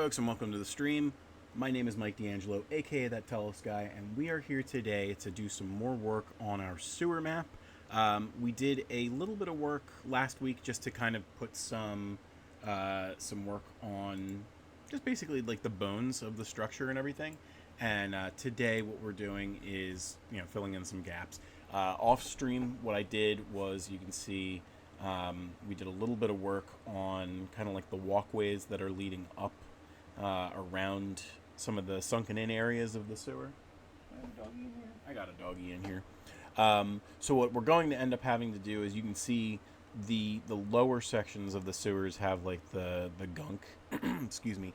folks, and welcome to the stream. My name is Mike D'Angelo, aka That Tellest Guy, and we are here today to do some more work on our sewer map. We did a little bit of work last week just to kind of put some work on just basically like the bones of the structure and everything. And today what we're doing is, filling in some gaps. Off stream, what I did was, you can see, we did a little bit of work on kind of like the walkways that are leading up around some of the sunken in areas of the sewer. I have a doggy in here. I got a doggy in here. So what we're going to end up having to do is, you can see the lower sections of the sewers have like the gunk, excuse me,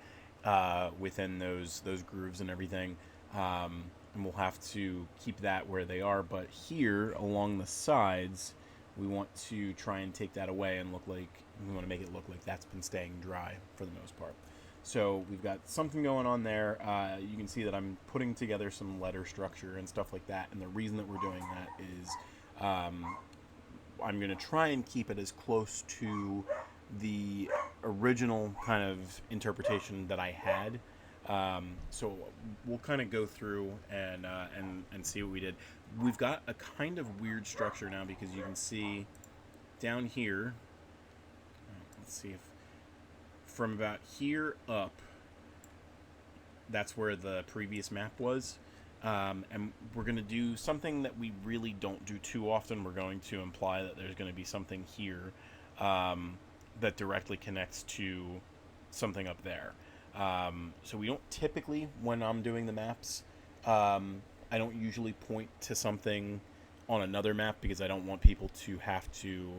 within those grooves and everything. And we'll have to keep that where they are. But here along the sides, we want to try and take that away and we want to make it look like that's been staying dry for the most part. So we've got something going on there. You can see that I'm putting together some letter structure and stuff like that. And the reason that we're doing that is I'm going to try and keep it as close to the original kind of interpretation that I had. So we'll kind of go through and see what we did. We've got a kind of weird structure now, because you can see down here, let's see if from about here up, that's where the previous map was. And we're going to do something that we really don't do too often. We're going to imply that there's going to be something here that directly connects to something up there. So we don't typically, when I'm doing the maps, I don't usually point to something on another map, because I don't want people to have to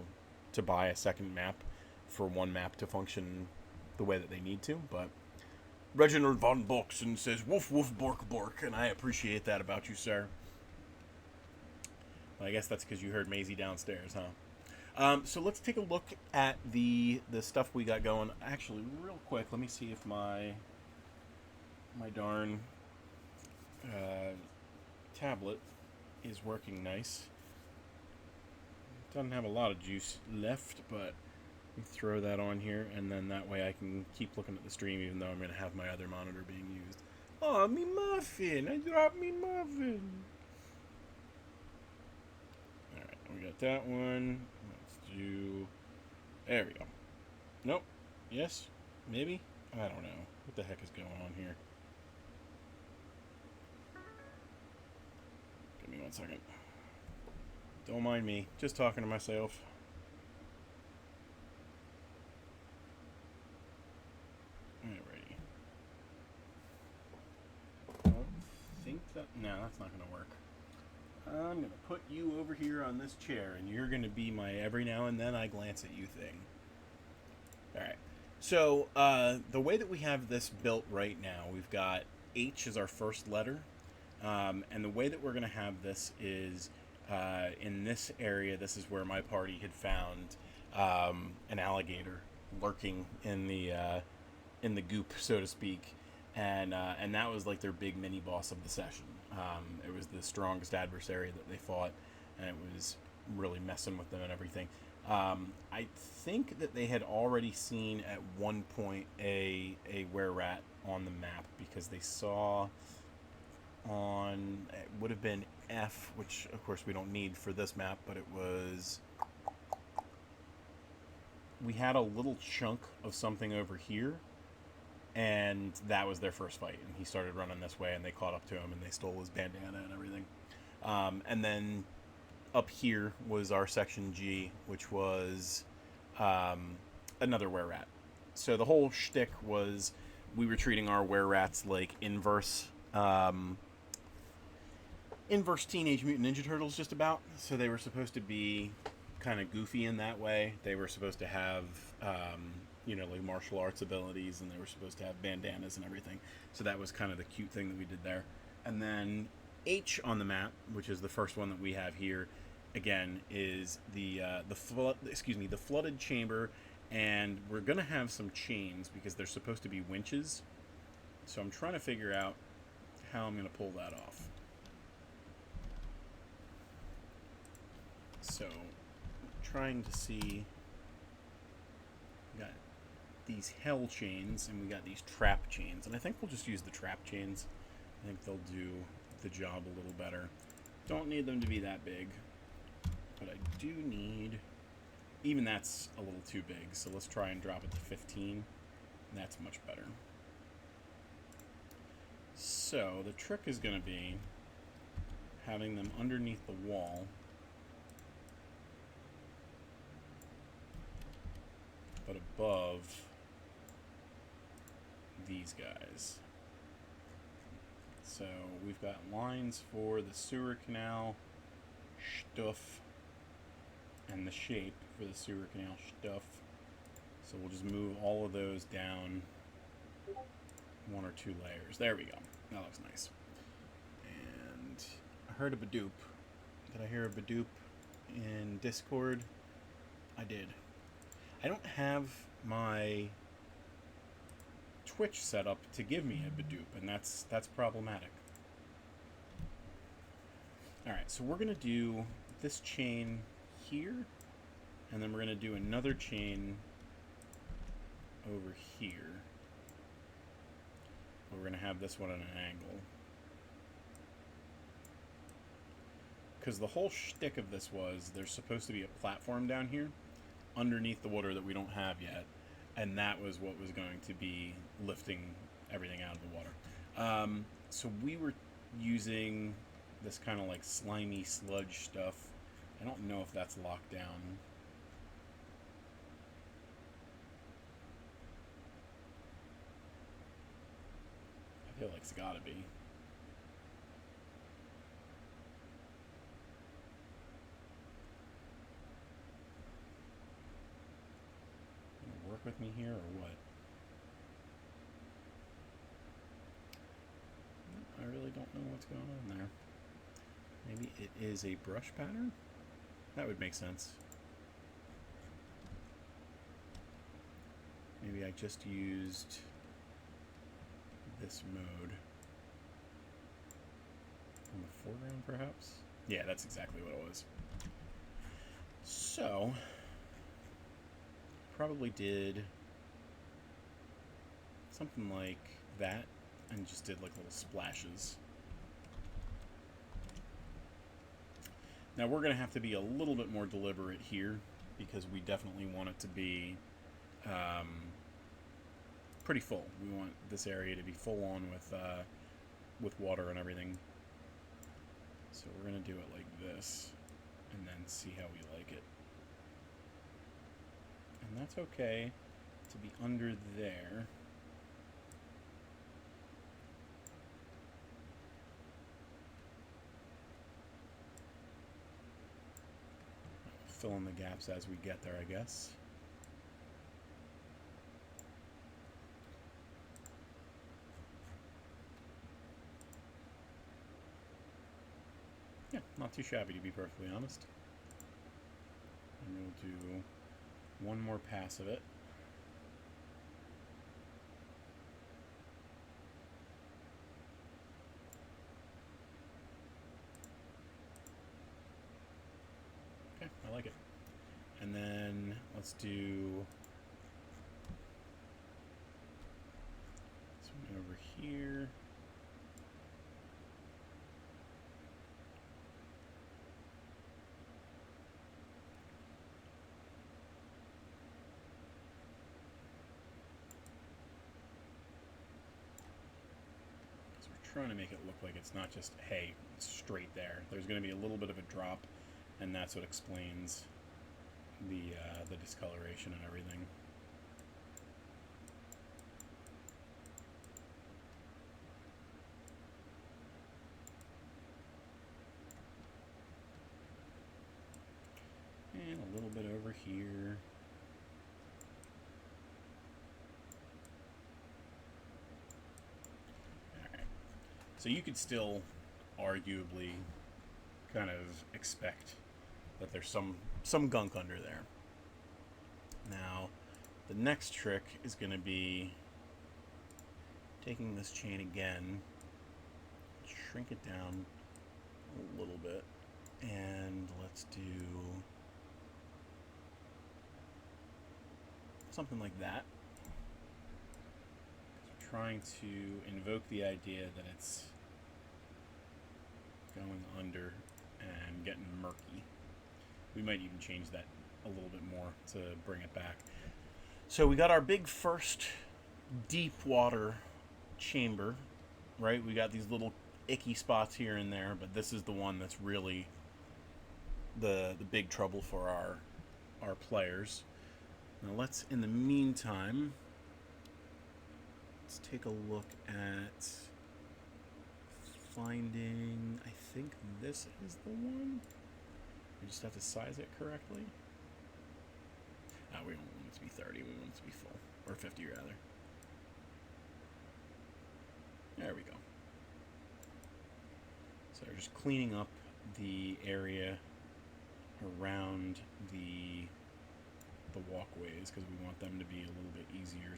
buy a second map for one map to function the way that they need to. But Reginald von Boxen says, "Woof woof bork bork," and I appreciate that about you, sir. Well, I guess that's because you heard Maisie downstairs, huh? So let's take a look at the stuff we got going. Actually, real quick, let me see if my darn tablet is working nice. Doesn't have a lot of juice left, but throw that on here, and then that way I can keep looking at the stream, even though I'm going to have my other monitor being used. Oh, me muffin! I dropped me muffin! Alright, we got that one. Let's do... There we go. Nope. Yes? Maybe? I don't know. What the heck is going on here? Give me 1 second. Don't mind me. Just talking to myself. Alrighty. I think that... No, that's not going to work. I'm going to put you over here on this chair, and you're going to be my every now and then I glance at you thing. Alright. So, the way that we have this built right now, we've got H as our first letter. And the way that we're going to have this is, in this area, this is where my party had found an alligator lurking in the goop, so to speak. And that was like their big mini boss of the session. It was the strongest adversary that they fought, and it was really messing with them and everything. I think that they had already seen at one point a were-rat on the map, because they saw on, it would have been F, which of course we don't need for this map, but it was, we had a little chunk of something over here, and that was their first fight, and he started running this way, and they caught up to him, and they stole his bandana and everything. And then up here was our section G, which was another were-rat. So the whole shtick was, we were treating our were-rats like inverse Teenage Mutant Ninja Turtles, just about. So they were supposed to be kind of goofy in that way. They were supposed to have, like martial arts abilities, and they were supposed to have bandanas and everything. So that was kind of the cute thing that we did there. And then H on the map, which is the first one that we have here, again, is the flooded chamber, and we're gonna have some chains because they're supposed to be winches. So I'm trying to figure out how I'm gonna pull that off. So, trying to see, got these hell chains, and we got these trap chains. And I think we'll just use the trap chains. I think they'll do the job a little better. Don't need them to be that big, but I do need... Even that's a little too big, so let's try and drop it to 15. That's much better. So the trick is going to be having them underneath the wall. But above these guys. So we've got lines for the sewer canal stuff and the shape for the sewer canal stuff. So we'll just move all of those down 1 or 2 layers. There we go. That looks nice. And I heard a Badoop. Did I hear a Badoop in Discord? I did. I don't have my Twitch set up to give me a Badoop, and that's problematic. Alright, so we're going to do this chain here, and then we're going to do another chain over here. We're going to have this one at an angle. Because the whole shtick of this was there's supposed to be a platform down here underneath the water that we don't have yet, and that was what was going to be lifting everything out of the water. So we were using this kind of like slimy sludge stuff. I don't know if that's locked down. I feel like it's gotta be. Work with me here or what? I really don't know what's going on there. Maybe it is a brush pattern? That would make sense. Maybe I just used this mode on the foreground, perhaps? Yeah, that's exactly what it was. So, probably did something like that and just did like little splashes. Now we're going to have to be a little bit more deliberate here because we definitely want it to be pretty full. We want this area to be full on with water and everything. So we're going to do it like this and then see how we like it. And that's okay to be under there. Fill in the gaps as we get there, I guess. Yeah, not too shabby to be perfectly honest. And we'll do one more pass of it. Okay, I like it. And then let's do this one over here. Trying to make it look like it's not just, hey, it's straight there. There's going to be a little bit of a drop, and that's what explains the discoloration and everything. And a little bit over here. So you could still arguably kind of expect that there's some gunk under there. Now, the next trick is going to be taking this chain again, shrink it down a little bit, and let's do something like that. trying to invoke the idea that it's going under and getting murky. We might even change that a little bit more to bring it back. So we got our big first deep water chamber, right? We got these little icky spots here and there, but this is the one that's really the big trouble for our players. Now let's, in the meantime, let's take a look at finding, I think this is the one. We just have to size it correctly. We don't want it to be 30, we want it to be full. Or 50 rather. There we go. So we're just cleaning up the area around the walkways because we want them to be a little bit easier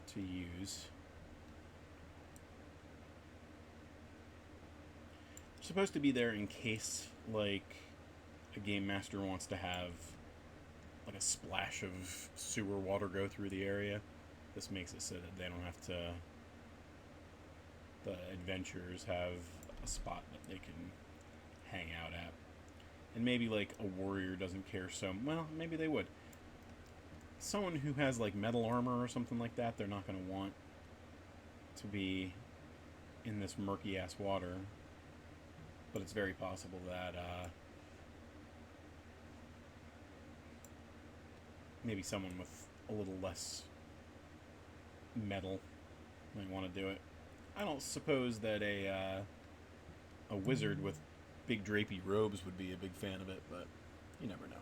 to use. They're supposed to be there in case, like, a game master wants to have like a splash of sewer water go through the area. This makes it so that they don't have to, the adventurers have a spot that they can hang out at. And maybe like a warrior doesn't care so, well, maybe they would. Someone who has like metal armor or something like that, they're not going to want to be in this murky ass water. But it's very possible that maybe someone with a little less metal might want to do it. I don't suppose that a wizard with big drapey robes would be a big fan of it, but you never know.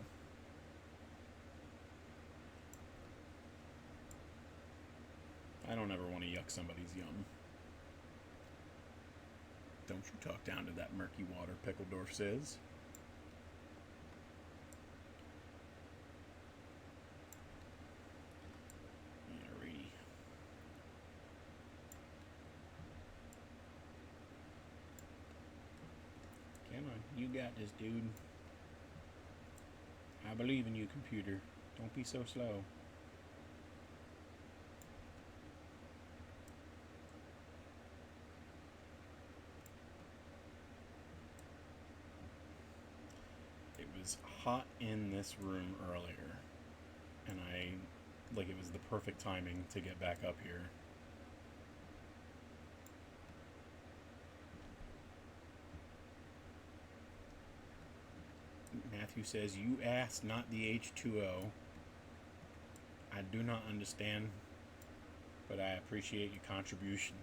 I don't ever want to yuck somebody's yum. Don't you talk down to that murky water, Pickledorf says. Alrighty. Come on, you got this, dude. I believe in you, computer. Don't be so slow. Hot in this room earlier, and it was the perfect timing to get back up here. Matthew says, you asked, not the H2O. I do not understand, but I appreciate your contribution.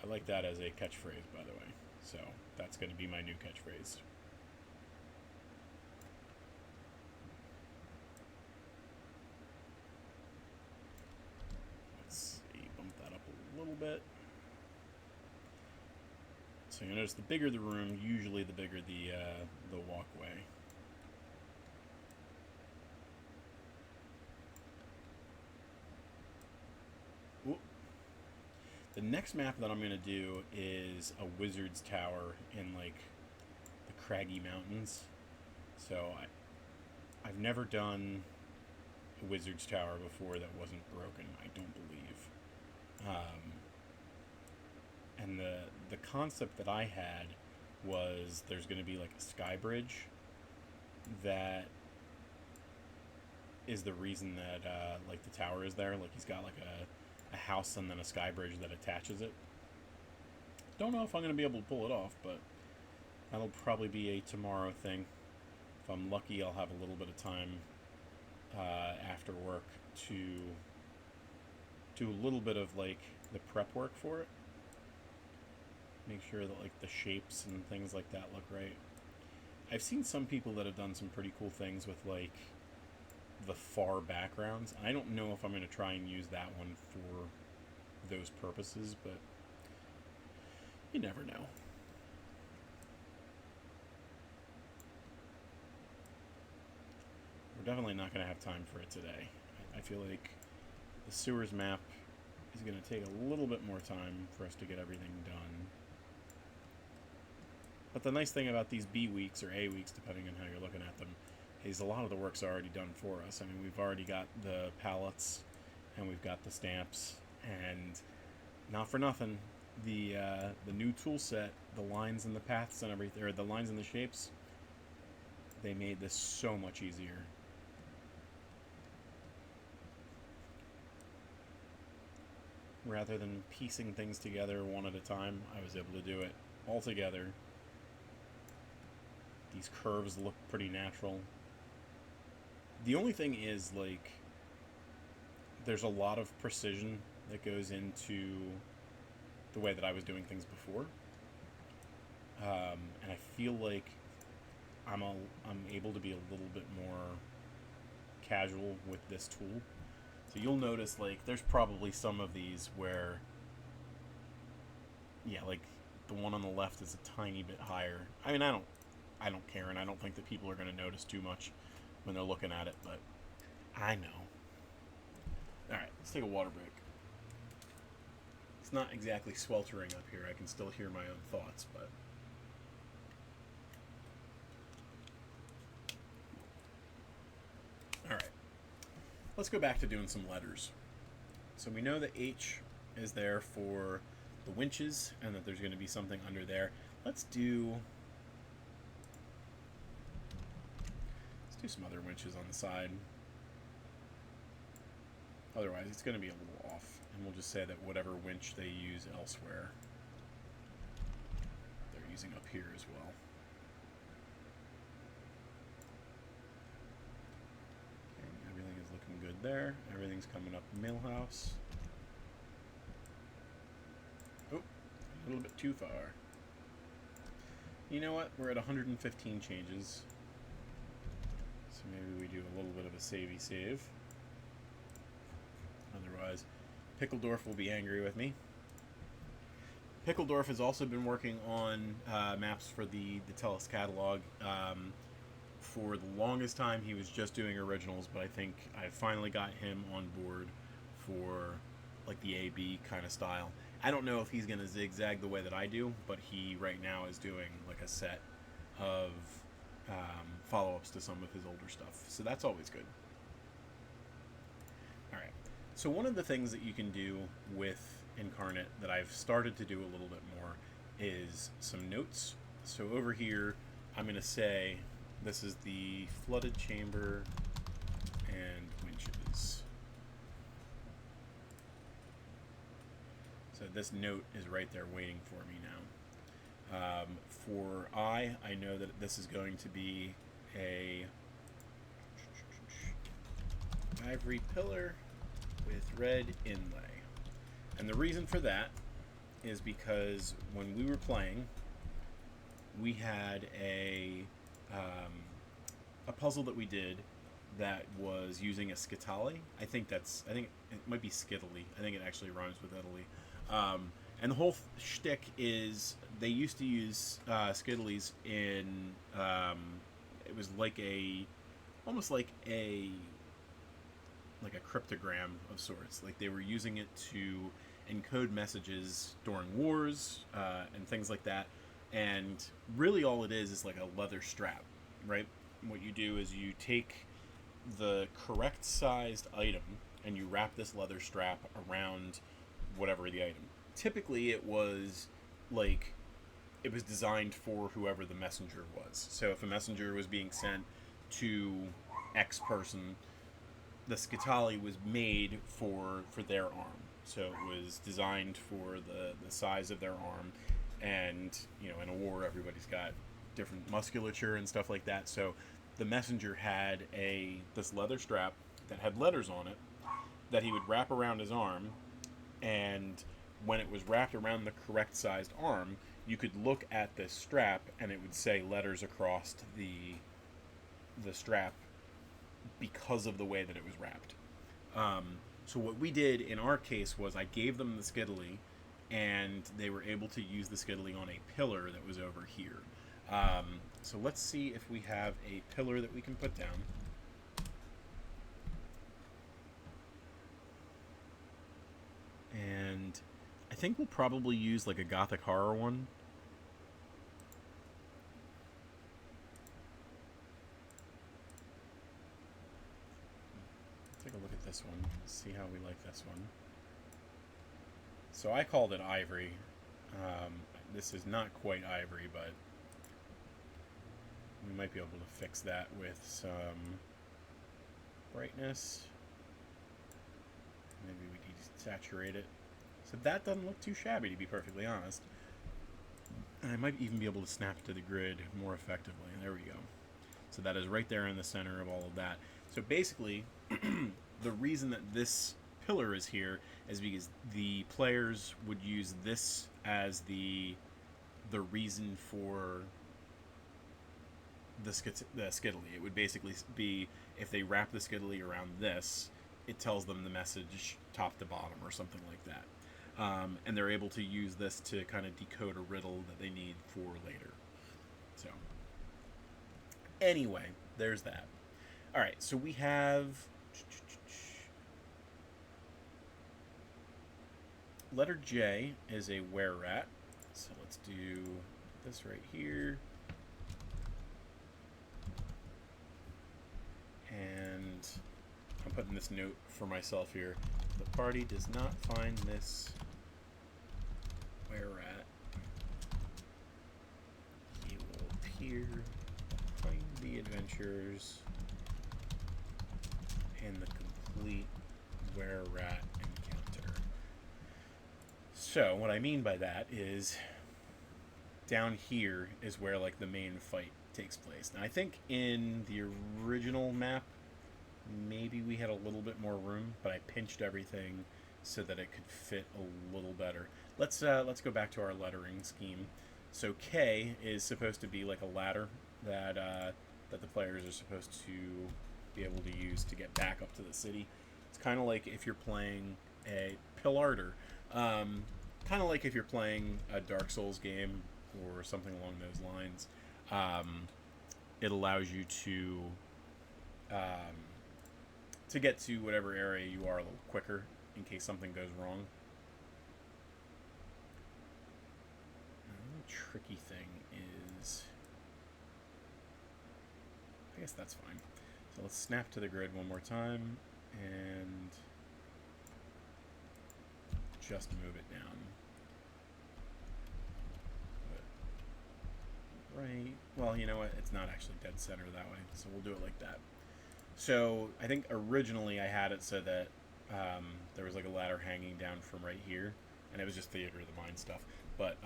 I like that as a catchphrase, by the way. So that's going to be my new catchphrase. Let's see, bump that up a little bit. So you notice the bigger the room, usually the bigger the walkway. The next map that I'm going to do is a wizard's tower in, like, the craggy mountains. So I've never done a wizard's tower before that wasn't broken, I don't believe. And the concept that I had was there's going to be, like, a sky bridge that is the reason that, like, the tower is there. Like, he's got, like, a house and then a sky bridge that attaches it. Don't know if I'm going to be able to pull it off, but that'll probably be a tomorrow thing. If I'm lucky, I'll have a little bit of time after work to do a little bit of, like, the prep work for it. Make sure that, like, the shapes and things like that look right. I've seen some people that have done some pretty cool things with, like, the far backgrounds. I don't know if I'm going to try and use that one for those purposes, but you never know. We're definitely not going to have time for it today. I feel like the sewers map is going to take a little bit more time for us to get everything done. But the nice thing about these B weeks, or A weeks, depending on how you're looking at them, is a lot of the work's already done for us. I mean, we've already got the palettes, and we've got the stamps, and not for nothing, the new tool set, the lines and the paths and everything, or the lines and the shapes, they made this so much easier. Rather than piecing things together one at a time, I was able to do it all together. These curves look pretty natural. The only thing is, like, there's a lot of precision that goes into the way that I was doing things before. And I feel like I'm able to be a little bit more casual with this tool. So you'll notice, like, there's probably some of these where, yeah, like, the one on the left is a tiny bit higher. I mean, I don't care, and I don't think that people are going to notice too much when they're looking at it, but I know. Alright, let's take a water break. It's not exactly sweltering up here. I can still hear my own thoughts, but... Alright. Let's go back to doing some letters. So we know that H is there for the winches, and that there's going to be something under there. Let's do some other winches on the side. Otherwise, it's going to be a little off. And we'll just say that whatever winch they use elsewhere, they're using up here as well. Okay, everything is looking good there. Everything's coming up Millhouse. Oh, a little bit too far. You know what? We're at 115 changes. So maybe we do a little bit of a savey save. Otherwise, Pickledorf will be angry with me. Pickledorf has also been working on maps for the Tellest catalog. For the longest time, he was just doing originals, but I think I finally got him on board for like the A-B kind of style. I don't know if he's going to zigzag the way that I do, but he right now is doing like a set of follow-ups to some of his older stuff. So that's always good. Alright, so one of the things that you can do with Inkarnate that I've started to do a little bit more is some notes. So over here, I'm going to say this is the flooded chamber and winches. So this note is right there waiting for me now. For I know that this is going to be a ivory pillar with red inlay. And the reason for that is because when we were playing, we had a puzzle that we did that was using a skitali. I think it might be skittily. I think it actually rhymes with Italy. And the whole shtick is they used to use skitties in it was like almost like a cryptogram of sorts. Like they were using it to encode messages during wars and things like that. And really all it is like a leather strap, right? What you do is you take the correct sized item and you wrap this leather strap around whatever the item. Typically it was designed for whoever the messenger was. So if a messenger was being sent to X person, the skitali was made for their arm. So it was designed for the size of their arm. And, you know, in a war, everybody's got different musculature and stuff like that. So the messenger had this leather strap that had letters on it that he would wrap around his arm. And when it was wrapped around the correct sized arm, you could look at this strap and it would say letters across the strap because of the way that it was wrapped. So what we did in our case was I gave them the skittily, and they were able to use the skittily on a pillar that was over here. So let's see if we have a pillar that we can put down. And I think we'll probably use like a gothic horror one. Take a look at this one, see how we like this one. So I called it ivory. This is not quite ivory, but we might be able to fix that with some brightness. Maybe we desaturate it. So that doesn't look too shabby, to be perfectly honest. And I might even be able to snap it to the grid more effectively. There we go. So that is right there in the center of all of that. So basically, the reason that this pillar is here is because the players would use this as the reason for the skiddly. It would basically be, if they wrap the skiddly around this, it tells them the message top to bottom or something like that. And they're able to use this to kind of decode a riddle that they need for later. So, anyway, there's that. Alright, so we have letter J is a were-rat. So let's do this right here. And I'm putting this note for myself here. The party does not find this were-rat. He will appear behind the adventures in the complete were-rat encounter. So what I mean by that is down here is where like the main fight takes place. Now I think in the original map maybe we had a little bit more room, but I pinched everything so that it could fit a little better. Let's go back to our lettering scheme. So K is supposed to be like a ladder that that the players are supposed to be able to use to get back up to the city. It's kind of like if you're playing a Pillarder, kind of like if you're playing a Dark Souls game or something along those lines. It allows you to get to whatever area you are a little quicker in case something goes wrong. The tricky thing is, I guess that's fine. So let's snap to the grid one more time and just move it down. Right. Well, you know what? It's not actually dead center that way, so we'll do it like that. So I think originally I had it so that there was like a ladder hanging down from right here, and it was just theater of the mind stuff. But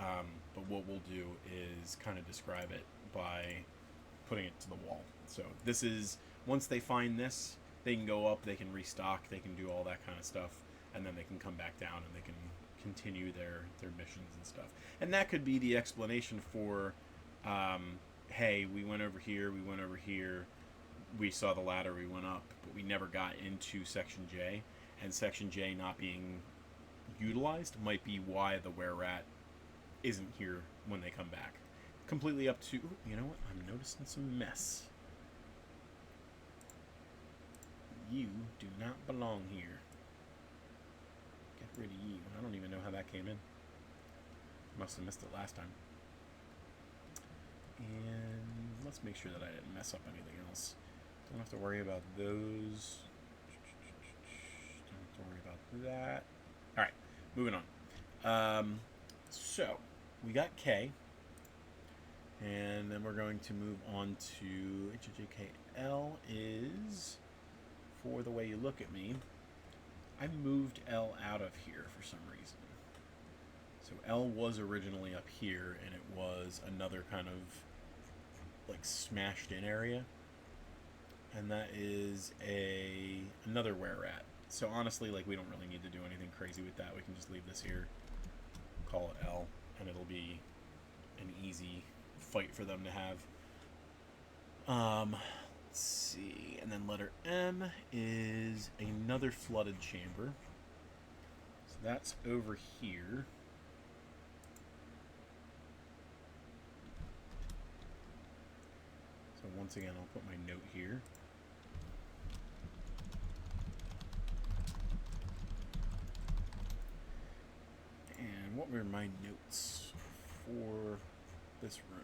what we'll do is kind of describe it by putting it to the wall. So this is, once they find this, they can go up, they can restock, they can do all that kind of stuff, and then they can come back down and they can continue their missions and stuff. And that could be the explanation for, hey, we went over here, we saw the ladder, we went up, but we never got into Section J, and Section J not being utilized might be why the were-rat isn't here when they come back. Completely up to, you know what, I'm noticing some mess. You do not belong here. Get rid of you. I don't even know how that came in. Must have missed it last time. And let's make sure that I didn't mess up anything else. Don't have to worry about those. Don't have to worry about that. Alright, moving on. So, we got K. And then we're going to move on to HJKL is, for the way you look at me, I moved L out of here for some reason. So L was originally up here, and it was another kind of like smashed in area. And that is another were-rat. So honestly, like, we don't really need to do anything crazy with that. We can just leave this here, call it L, and it'll be an easy fight for them to have. Let's see, and then letter M is another flooded chamber. So that's over here. So once again, I'll put my note here. what were my notes for this room?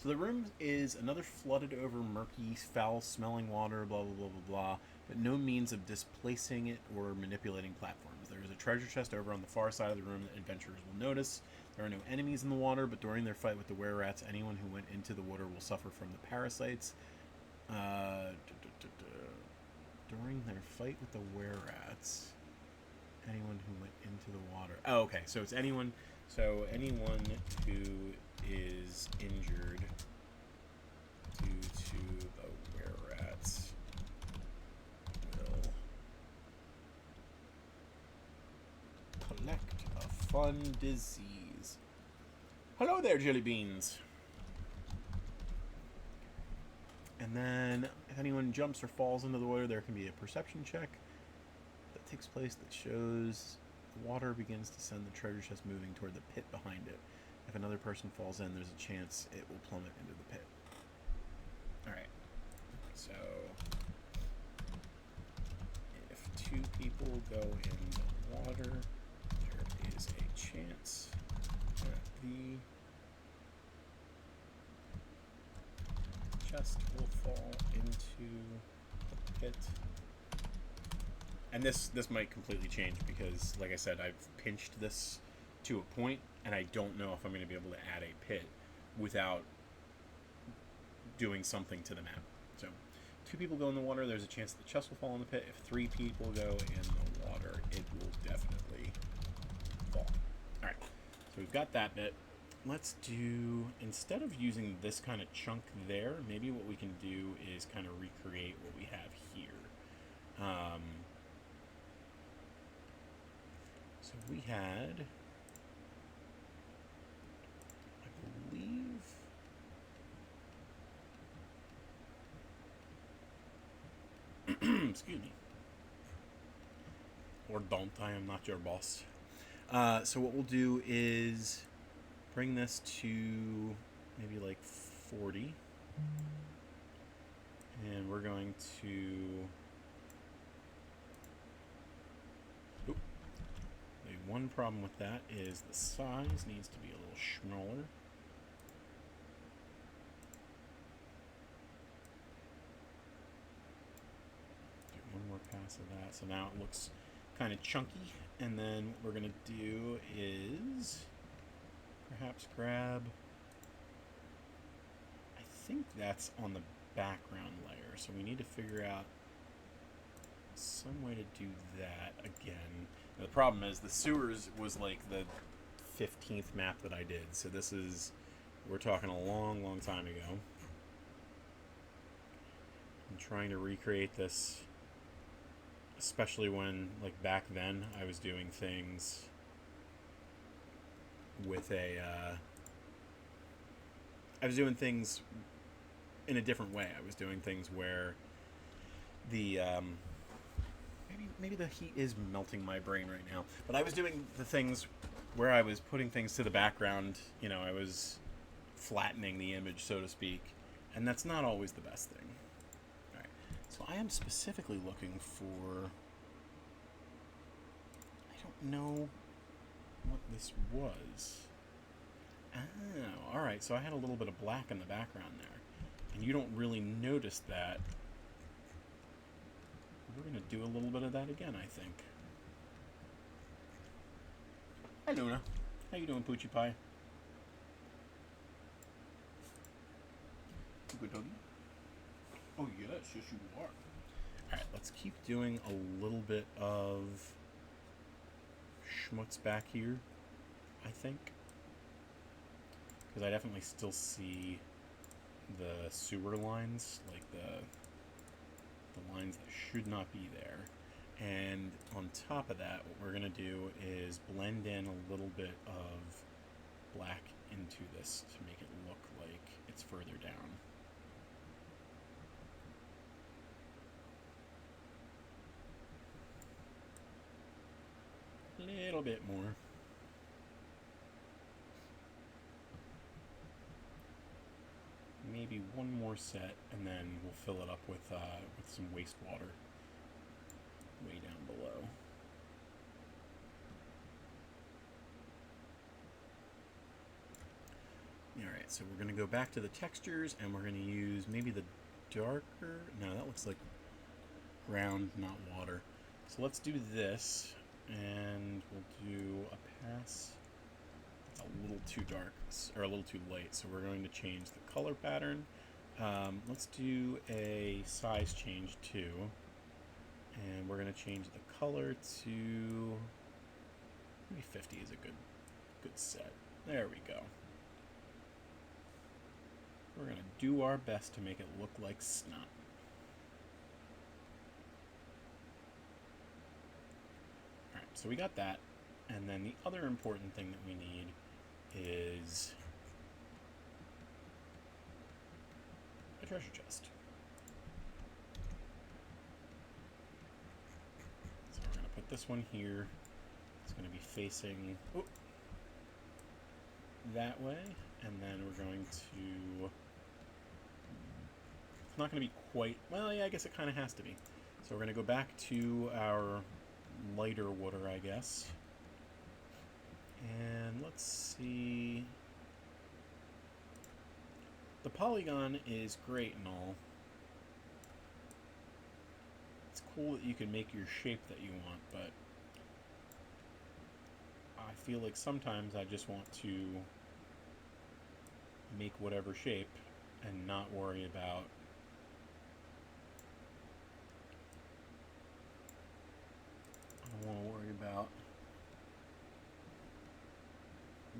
So the room is another flooded over, murky, foul-smelling water, blah, blah, blah, blah, blah, but no means of displacing it or manipulating platforms. There is a treasure chest over on the far side of the room that adventurers will notice. There are no enemies in the water, but during their fight with the were-rats, anyone who went into the water will suffer from the parasites. During their fight with the were-rats, anyone who went into the water. Oh, okay. So it's anyone. So anyone who is injured due to the were-rats will collect a fun disease. Hello there, jelly beans. And then, if anyone jumps or falls into the water, there can be a perception check that takes place that shows the water begins to send the treasure chest moving toward the pit behind it. If another person falls in, there's a chance it will plummet into the pit. Alright. So, if 2 people go in the water, there is a chance that the chest will fall into the pit. And this might completely change because, like I said, I've pinched this to a point, and I don't know if I'm going to be able to add a pit without doing something to the map. So, 2 people go in the water, there's a chance the chest will fall in the pit. If 3 people go in the water, it will definitely fall. Alright, so we've got that bit. Let's do, instead of using this kind of chunk there, maybe what we can do is kind of recreate what we have here. So we had, I believe, excuse me, or don't, I am not your boss. So what we'll do is bring this to maybe like 40, and we're going to, the one problem with that is the size needs to be a little smaller. Do one more pass of that, so now it looks kind of chunky, and then what we're going to do is perhaps grab, I think that's on the background layer, so we need to figure out some way to do that again. Now, the problem is the sewers was like the 15th map that I did, so this is, we're talking a long, long time ago. I'm trying to recreate this, especially when, like, back then I was doing things with a, I was doing things in a different way. I was doing things where the, maybe the heat is melting my brain right now, but I was doing the things where I was putting things to the background, you know, I was flattening the image, so to speak, and that's not always the best thing. Alright, so I am specifically looking for, I don't know what this was. Oh, alright, so I had a little bit of black in the background there, and you don't really notice that. We're going to do a little bit of that again, I think. Hi, Luna. How you doing, Poochie Pie? Good doggy? Oh, yes, yes you are. Alright, let's keep doing a little bit of schmutz back here, I think. Because I definitely still see the sewer lines, like the lines that should not be there. And on top of that, what we're going to do is blend in a little bit of black into this to make it look like it's further down. A little bit more. Maybe one more set, and then we'll fill it up with some wastewater way down below. Alright, so we're going to go back to the textures, and we're going to use maybe the darker... No, that looks like ground, not water. So let's do this, and we'll do a pass. It's a little too dark, or a little too light, so we're going to change the color pattern. Let's do a size change too, and we're going to change the color to maybe 50 is a good set. There we go. We're going to do our best to make it look like snot. Alright, so we got that, and then the other important thing that we need is a treasure chest. So we're going to put this one here. It's going to be facing that way, and then we're going to... It's not going to be quite... Well, yeah, I guess it kind of has to be. So we're going to go back to our lighter water, I guess. And let's see... The polygon is great and all. It's cool that you can make your shape that you want, but I feel like sometimes I just want to make whatever shape and not worry about I don't want to worry about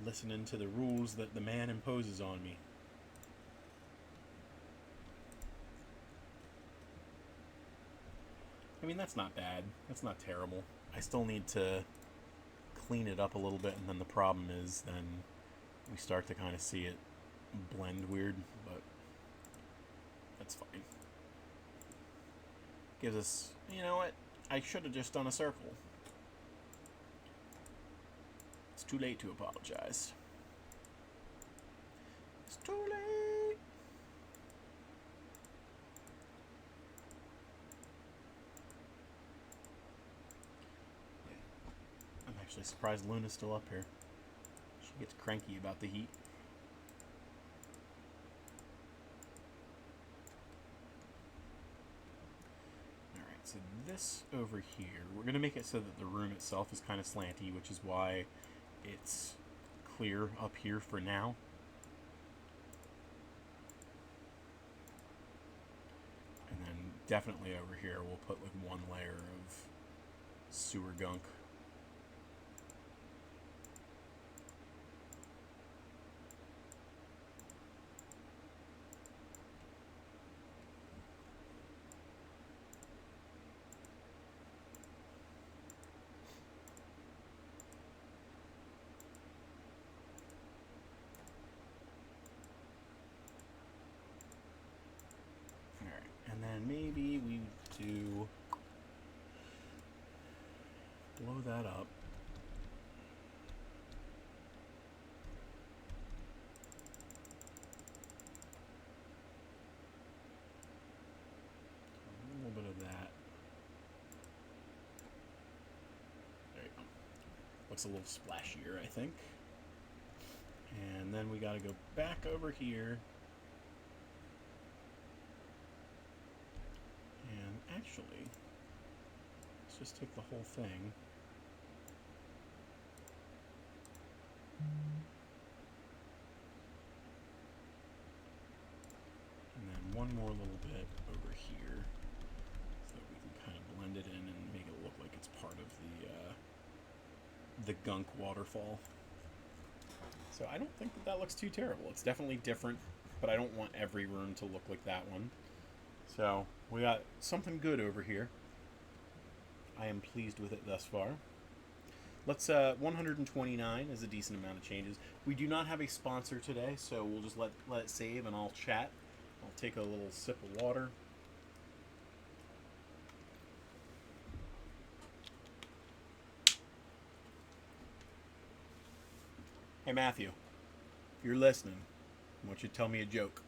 listening to the rules that the man imposes on me. I mean, that's not bad. That's not terrible. I still need to clean it up a little bit, and then the problem is then we start to kind of see it blend weird, but that's fine. Gives us, you know what? I should have just done a circle. It's too late to apologize. It's too late. I'm actually surprised Luna's still up here. She gets cranky about the heat. So this over here, we're going to make it so that the room itself is kind of slanty, which is why it's clear up here for now. And then definitely over here we'll put like one layer of sewer gunk. And then maybe we do blow that up. A little bit of that. There you go. Looks a little splashier, I think. And then we got to go back over here. Actually, let's just take the whole thing. And then one more little bit over here so that we can kind of blend it in and make it look like it's part of the gunk waterfall. So I don't think that looks too terrible. It's definitely different, but I don't want every room to look like that one. So we got something good over here. I am pleased with it thus far. Let's 129 is a decent amount of changes. We do not have a sponsor today, so we'll just let it save and I'll chat. I'll take a little sip of water. Hey Matthew, if you're listening, I want you to tell me a joke.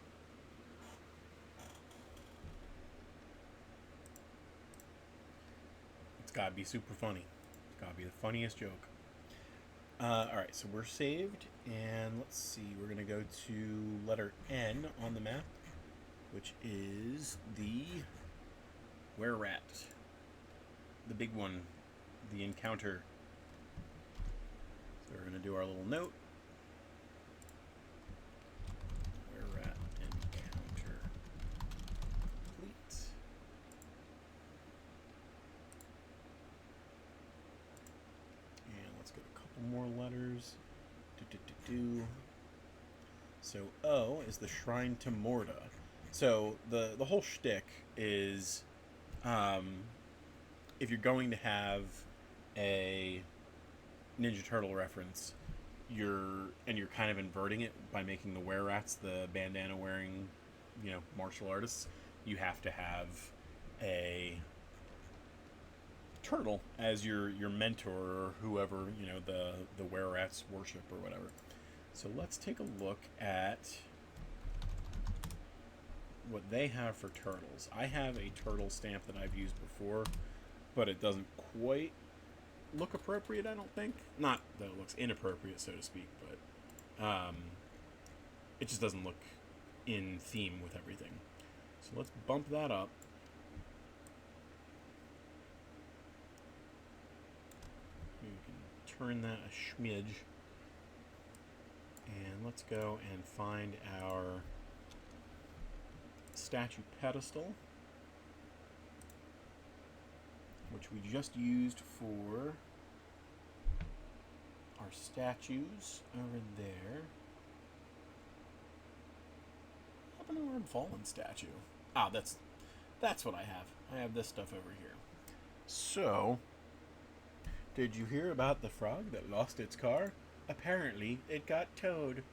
It's gotta be super funny. It's gotta be the funniest joke. Alright, so we're saved, and let's see, we're going to go to letter N on the map, which is the were-rat. The big one, the encounter. So we're going to do our little note. Were-rat encounter complete. And let's get a couple more letters. So O is the Shrine to Morda. So the whole shtick is, if you're going to have a Ninja Turtle reference, you're kind of inverting it by making the were-rats the bandana wearing, martial artists. You have to have a turtle as your mentor, or whoever the were-rats worship or whatever. So let's take a look at what they have for turtles. I have a turtle stamp that I've used before, but it doesn't quite look appropriate, I don't think. Not that it looks inappropriate, so to speak, but it just doesn't look in theme with everything. So let's bump that up. We can turn that a smidge. And let's go and find our statue pedestal, which we just used for our statues over there. What happened to our fallen statue? Ah, that's what I have. I have this stuff over here. So, did you hear about the frog that lost its car? Apparently, it got towed.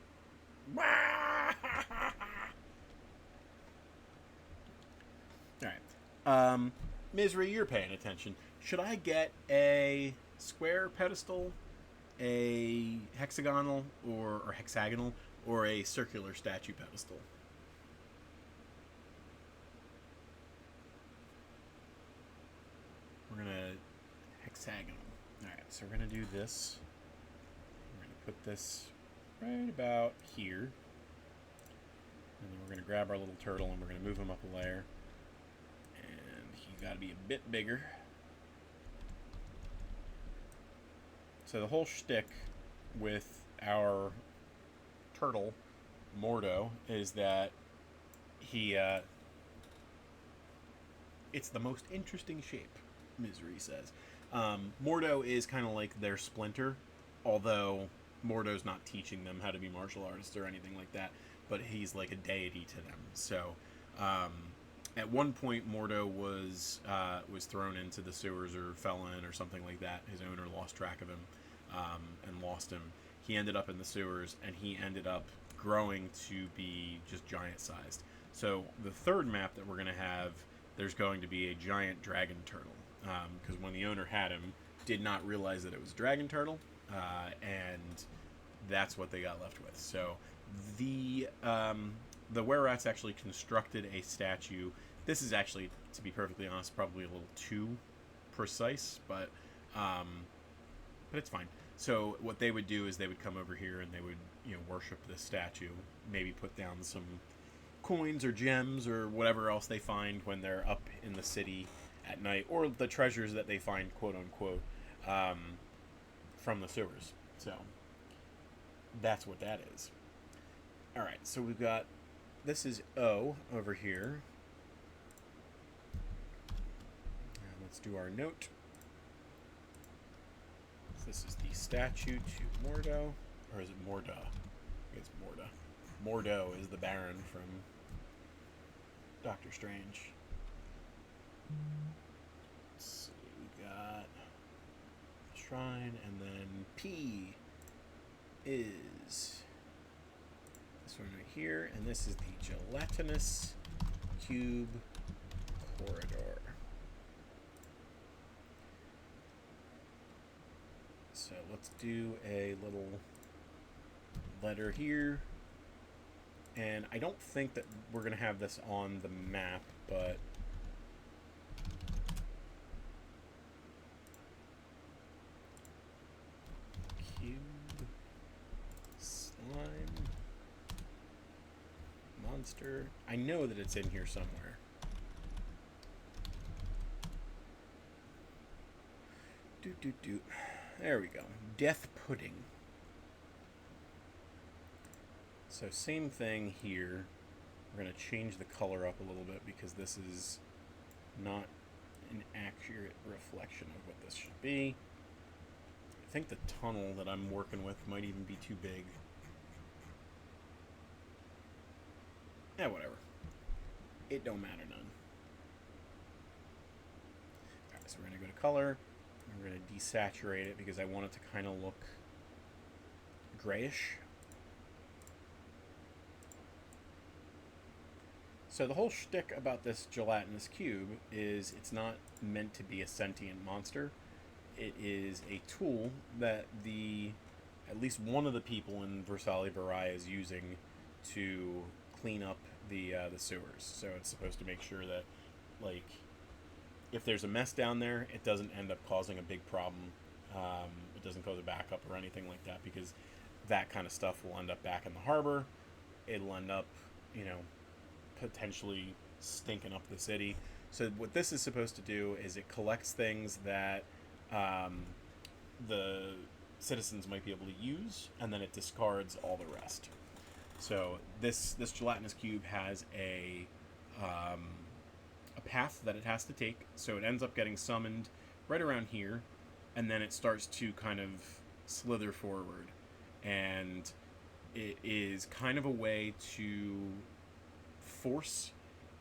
Alright. Misery, you're paying attention. Should I get a square pedestal, a hexagonal, or hexagonal, or a circular statue pedestal? We're going to hexagonal. Alright, so we're going to do this. Put this right about here, and then we're going to grab our little turtle and we're going to move him up a layer, and he's got to be a bit bigger. So the whole shtick with our turtle, Mordo, is that he, it's the most interesting shape, Misery says. Mordo is kind of like their Splinter, although Mordo's not teaching them how to be martial artists or anything like that, but he's like a deity to them. So, at one point, Mordo was thrown into the sewers or fell in or something like that. His owner lost track of him and lost him. He ended up in the sewers, and he ended up growing to be just giant-sized. So the third map that we're going to have, there's going to be a giant dragon turtle, because when the owner had him, did not realize that it was a dragon turtle. And that's what they got left with. So the were-rats actually constructed a statue. This is actually, to be perfectly honest, probably a little too precise, but it's fine. So what they would do is they would come over here and they would worship this statue, maybe put down some coins or gems or whatever else they find when they're up in the city at night, or the treasures that they find, quote unquote, from the sewers. So that's what that is. Alright, so we've got, this is O over here. And let's do our note. This is the statue to Mordo, or is it Morda? I think it's Morda. Mordo is the Baron from Doctor Strange. Let's see, we got shrine, and then P is this one right here, and this is the gelatinous cube corridor. So let's do a little letter here, and I don't think that we're going to have this on the map, but cube monster. I know that it's in here somewhere. There we go. Death pudding. So same thing here. We're going to change the color up a little bit because this is not an accurate reflection of what this should be. I think the tunnel that I'm working with might even be too big. Yeah, whatever. It don't matter none. Alright, so we're going to go to color. And we're going to desaturate it because I want it to kind of look grayish. So the whole shtick about this gelatinous cube is it's not meant to be a sentient monster. It is a tool that at least one of the people in Versali-Virai is using to clean up the sewers. So it's supposed to make sure that, like, if there's a mess down there, it doesn't end up causing a big problem. It doesn't cause a backup or anything like that, because that kind of stuff will end up back in the harbor. It'll end up, potentially stinking up the city. So what this is supposed to do is it collects things that the citizens might be able to use, and then it discards all the rest. So this gelatinous cube has a path that it has to take. So it ends up getting summoned right around here, and then it starts to kind of slither forward. And it is kind of a way to force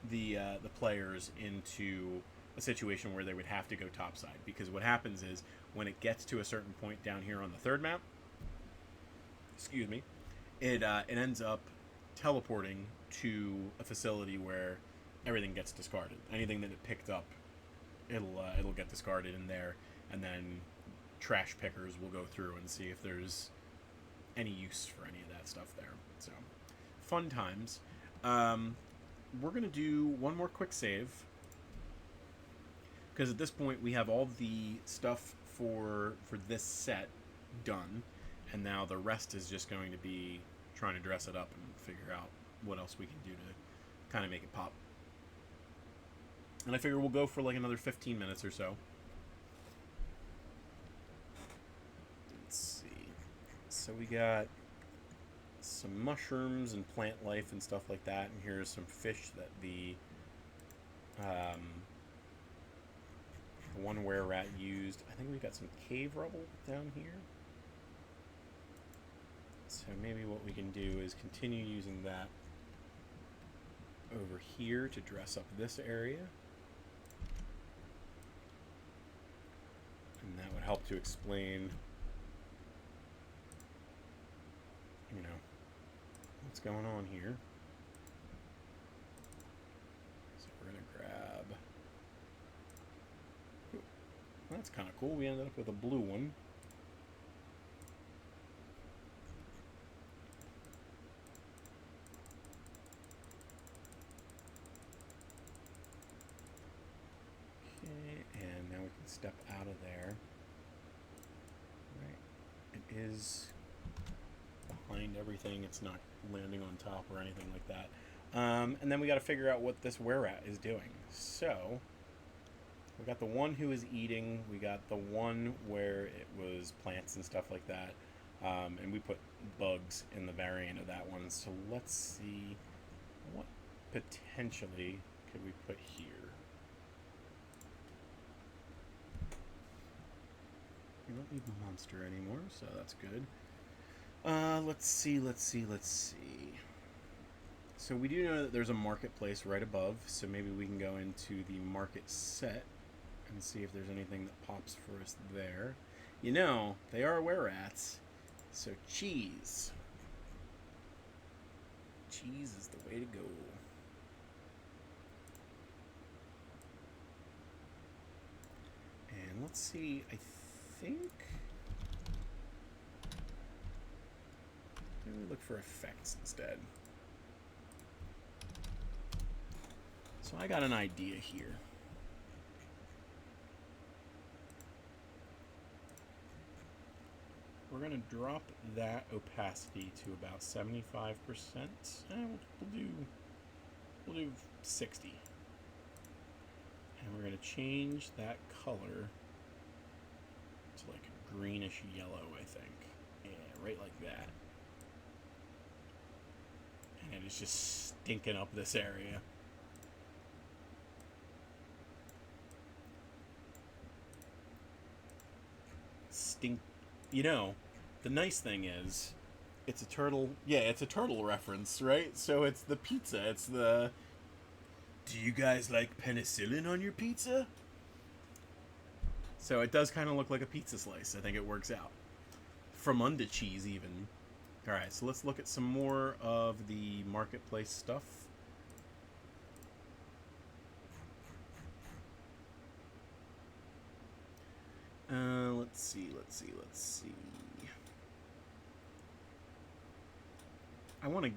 the players into a situation where they would have to go topside, because what happens is when it gets to a certain point down here on the third map, it ends up teleporting to a facility where everything gets discarded. Anything that it picked up, it'll get discarded in there, and then trash pickers will go through and see if there's any use for any of that stuff there. So fun times. We're going to do one more quick save, because at this point we have all the stuff for this set done, and now the rest is just going to be trying to dress it up and figure out what else we can do to kind of make it pop. And I figure we'll go for like another 15 minutes or so. Let's see. So we got some mushrooms and plant life and stuff like that, and here's some fish that the one were-rat used. I think we got some cave rubble down here. So maybe what we can do is continue using that over here to dress up this area. And that would help to explain, what's going on here. So we're going to grab... Ooh, that's kind of cool. We ended up with a blue one. Okay, and now we can step out of there. Right. It is behind everything. It's not landing on top or anything like that. And then we got to figure out what this were-rat is doing. So we got the one who is eating. We got the one where it was plants and stuff like that. And we put bugs in the variant of that one. So let's see, what potentially could we put here? We don't need the monster anymore, so that's good. Let's see. So we do know that there's a marketplace right above, so maybe we can go into the market set and see if there's anything that pops for us there. They are were-rats, so cheese. Cheese is the way to go. And let's see, I think... Maybe look for effects instead. So I got an idea here. We're going to drop that opacity to about 75%. We'll do We'll do 60. And we're going to change that color to like a greenish yellow, I think. Yeah, right like that. And it is just stinking up this area. You know, the nice thing is, it's a turtle. Yeah, it's a turtle reference, right? So it's the pizza. It's the. Do you guys like penicillin on your pizza? So it does kind of look like a pizza slice. I think it works out. From under cheese, even. Alright, so let's look at some more of the marketplace stuff. Let's see. I want to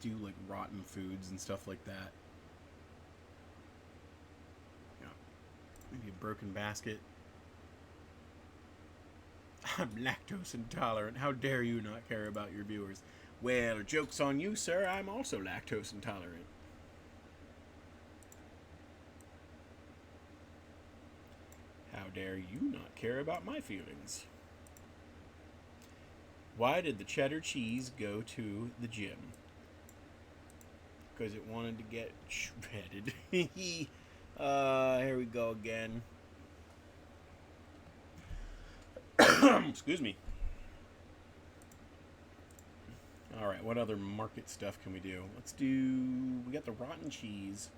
do like rotten foods and stuff like that. Yeah. Maybe a broken basket. I'm lactose intolerant. How dare you not care about your viewers? Well, joke's on you, sir. I'm also lactose intolerant. How dare you not care about my feelings? Why did the cheddar cheese go to the gym? Because it wanted to get shredded. Here we go again. Excuse me. Alright, what other market stuff can we do? We got the rotten cheese.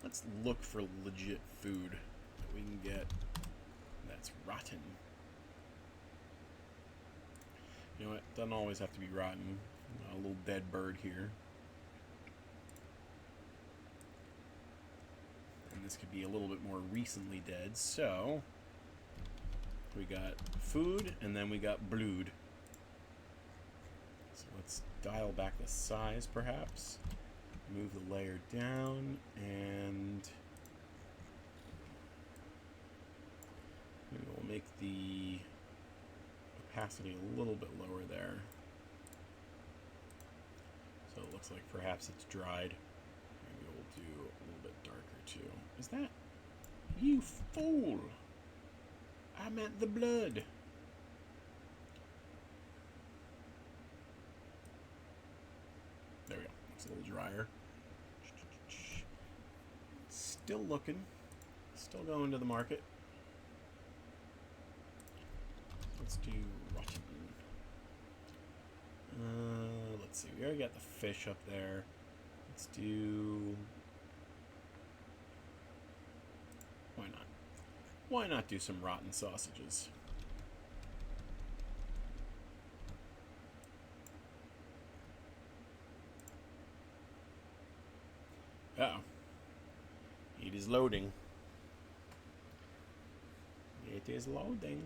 Let's look for legit food that we can get that's rotten. You know what? Doesn't always have to be rotten. A little dead bird here. And this could be a little bit more recently dead, so we got food and then we got blood. So let's dial back the size perhaps. Move the layer down and maybe we'll make the opacity a little bit lower there. So it looks like perhaps it's dried. Maybe we'll do a little bit darker too. Is that? You fool! I meant the blood. There we go. It's a little drier. Still looking. Still going to the market. Let's do rotten. Let's see. We already got the fish up there. Let's do. Why not? Why not do some rotten sausages? Uh-oh. It is loading. It is loading.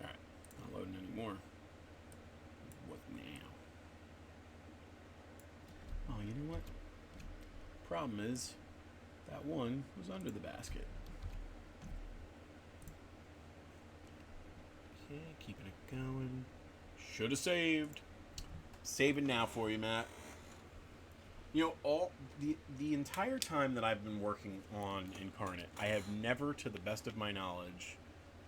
Alright. Not loading anymore. What now? Oh, you know what? Problem is, that one was under the basket. Okay, keeping it going. Should have saved. Saving now for you, Matt. You know, all the entire time that I've been working on Inkarnate, I have never, to the best of my knowledge...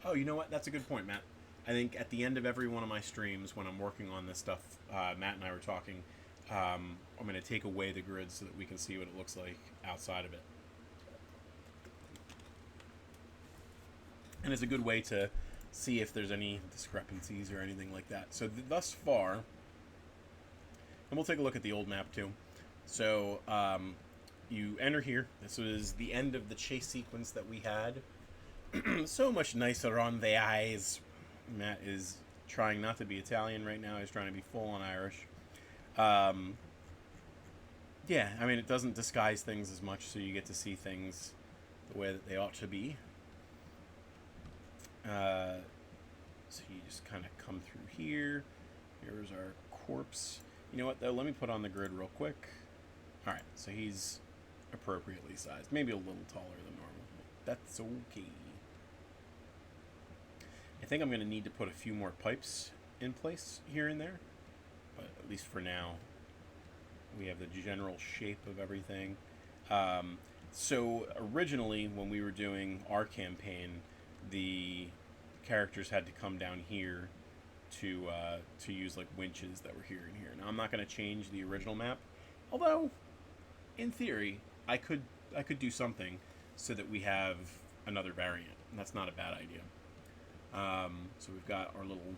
Oh, you know what? That's a good point, Matt. I think at the end of every one of my streams, when I'm working on this stuff, Matt and I were talking, I'm going to take away the grid so that we can see what it looks like outside of it. And it's a good way to see if there's any discrepancies or anything like that. So thus far... And we'll take a look at the old map, too. So, you enter here. This was the end of the chase sequence that we had. So much nicer on the eyes. Matt is trying not to be Italian right now. He's trying to be full-on Irish. Yeah, I mean, it doesn't disguise things as much, so you get to see things the way that they ought to be. So you just kind of come through here. Here's our corpse. You know what, though? Let me put on the grid real quick. Alright, so he's appropriately sized. Maybe a little taller than normal. That's okay. I think I'm going to need to put a few more pipes in place here and there. But at least for now, We have the general shape of everything. So originally, when we were doing our campaign, the characters had to come down here to use like winches that were here and here. Now I'm not going to change the original map, although in theory I could do something so that we have another variant, and that's not a bad idea. So we've got our little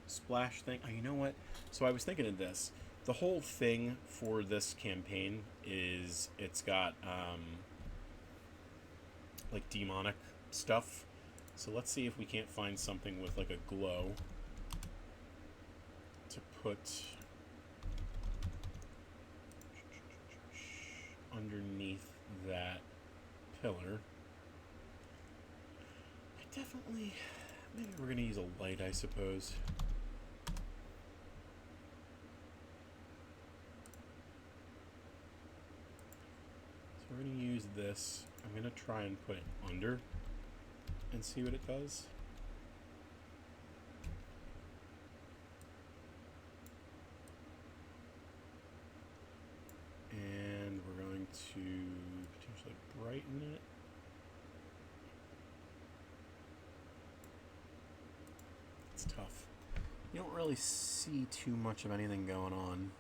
splash thing. Oh, you know what? So I was thinking of this. The whole thing for this campaign is it's got like demonic stuff. So let's see if we can't find something with like a glow to put underneath that pillar. Maybe we're going to use a light, I suppose. So we're going to use this. I'm going to try and put it under and see what it does. And we're going to potentially brighten it. It's tough. You don't really see too much of anything going on.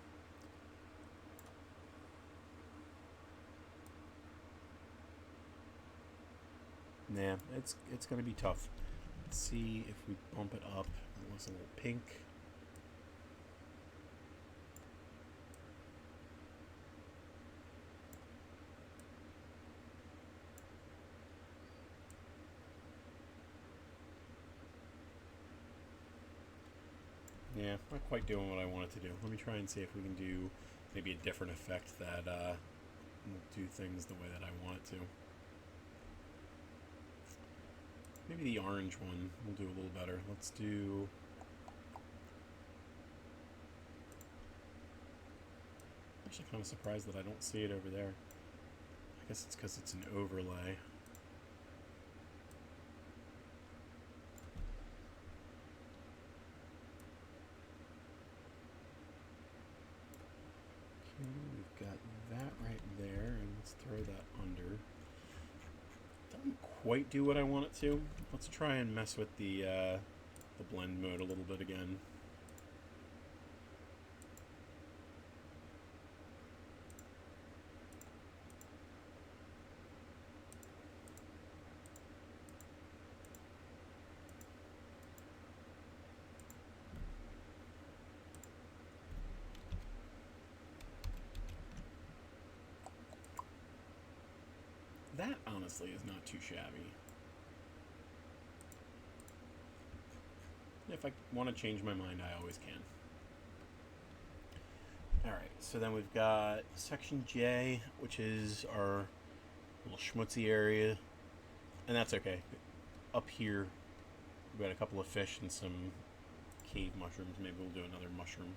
Yeah, it's going to be tough. Let's see if we bump it up. It looks a little pink. Yeah, not quite doing what I want it to do. Let me try and see if we can do maybe a different effect that will do things the way that I want it to. Maybe the orange one will do a little better. Let's do... I'm actually kind of surprised that I don't see it over there. I guess it's because it's an overlay. Okay, we've got that right there, and let's throw that under. Doesn't quite do what I want it to. Let's try and mess with the blend mode a little bit again. That, honestly, is not too shabby. If I want to change my mind, I always can. Alright, so then we've got Section J, which is our little schmutzy area. And that's okay. Up here, we've got a couple of fish and some cave mushrooms. Maybe we'll do another mushroom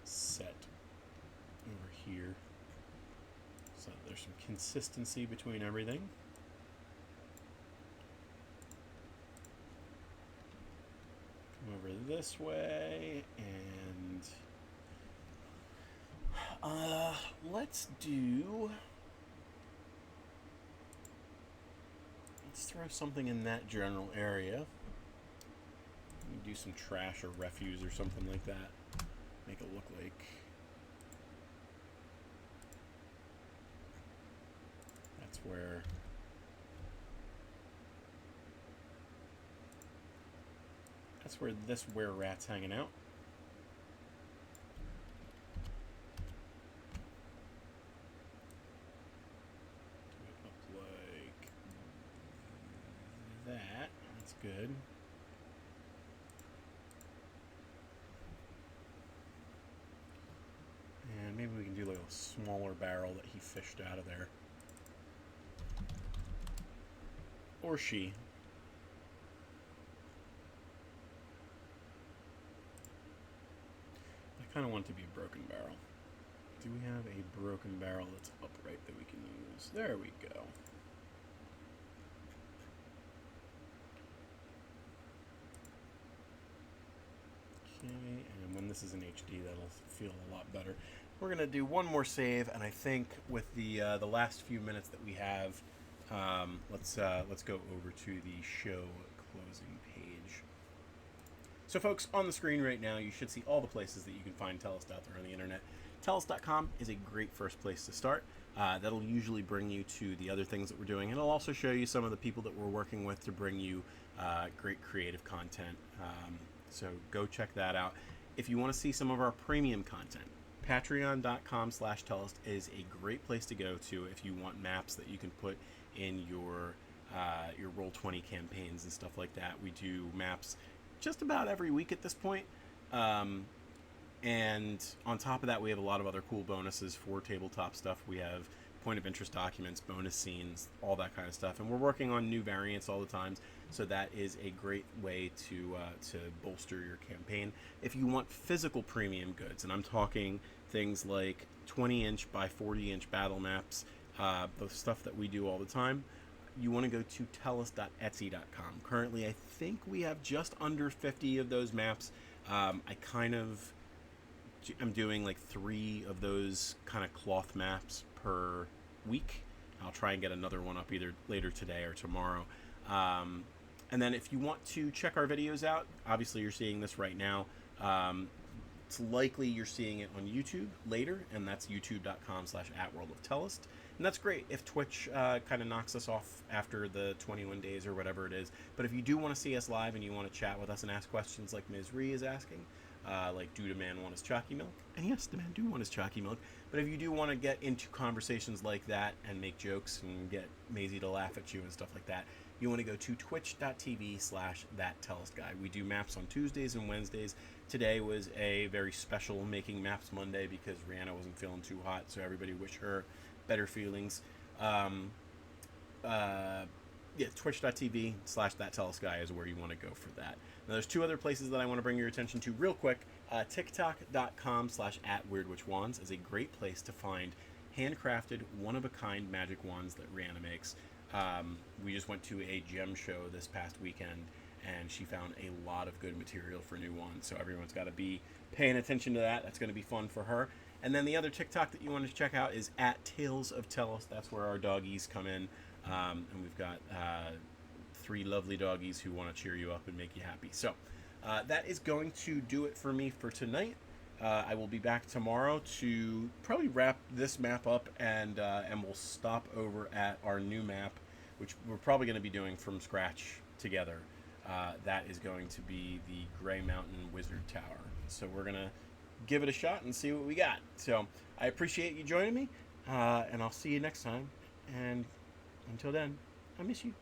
set over here. So there's some consistency between everything. Come over this way, and let's throw something in that general area. Do some trash or refuse or something like that. Make it look like that's where this were-rat's hanging out. Do it up like that. That's good. And maybe we can do like a smaller barrel that he fished out of there. Or she. I kind of want it to be a broken barrel. Do we have a broken barrel that's upright that we can use? There we go. Okay, and when this is in HD, that'll feel a lot better. We're gonna do one more save, and I think with the last few minutes that we have, let's go over to the show closing page. So, folks, on the screen right now, you should see all the places that you can find Tellest out there on the internet. Tellest.com is a great first place to start. That'll usually bring you to the other things that we're doing, and it'll also show you some of the people that we're working with to bring you great creative content. So go check that out. If you want to see some of our premium content, patreon.com/Tellest is a great place to go to if you want maps that you can put in your Roll20 campaigns and stuff like that. We do maps just about every week at this point. And on top of that, we have a lot of other cool bonuses for tabletop stuff. We have point of interest documents, bonus scenes, all that kind of stuff. And we're working on new variants all the time, so that is a great way to bolster your campaign. If you want physical premium goods, and I'm talking things like 20-inch by 40-inch battle maps, the stuff that we do all the time, you want to go to tellest.etsy.com. Currently, I think we have just under 50 of those maps. I'm doing like 3 of those kind of cloth maps per week. I'll try and get another one up either later today or tomorrow. And then if you want to check our videos out, obviously you're seeing this right now. It's likely you're seeing it on YouTube later, and that's youtube.com/@worldoftellest. And that's great if Twitch kind of knocks us off after the 21 days or whatever it is. But if you do want to see us live and you want to chat with us and ask questions like Ms. Ree is asking, like, do the man want his chalky milk? And yes, the man do want his chalky milk. But if you do want to get into conversations like that and make jokes and get Maisie to laugh at you and stuff like that, you want to go to twitch.tv/thattellestguy. We do maps on Tuesdays and Wednesdays. Today was a very special Making Maps Monday because Rihanna wasn't feeling too hot, so everybody wish her better feelings. Twitch.tv/thattellestguy is where you want to go for that. Now, there's 2 other places that I want to bring your attention to real quick. TikTok.com/@WeirdWitchWands is a great place to find handcrafted, one-of-a-kind magic wands that Rihanna makes. We just went to a gem show this past weekend, and she found a lot of good material for new wands, so everyone's got to be paying attention to that. That's going to be fun for her. And then the other TikTok that you want to check out is @TalesOfTellest. That's where our doggies come in, and we've got 3 lovely doggies who want to cheer you up and make you happy. So that is going to do it for me for tonight. I will be back tomorrow to probably wrap this map up, and we'll stop over at our new map, which we're probably going to be doing from scratch together. That is going to be the Grey Mountain Wizard Tower. So we're going to give it a shot and see what we got. So I appreciate you joining me, and I'll see you next time. And until then, I miss you.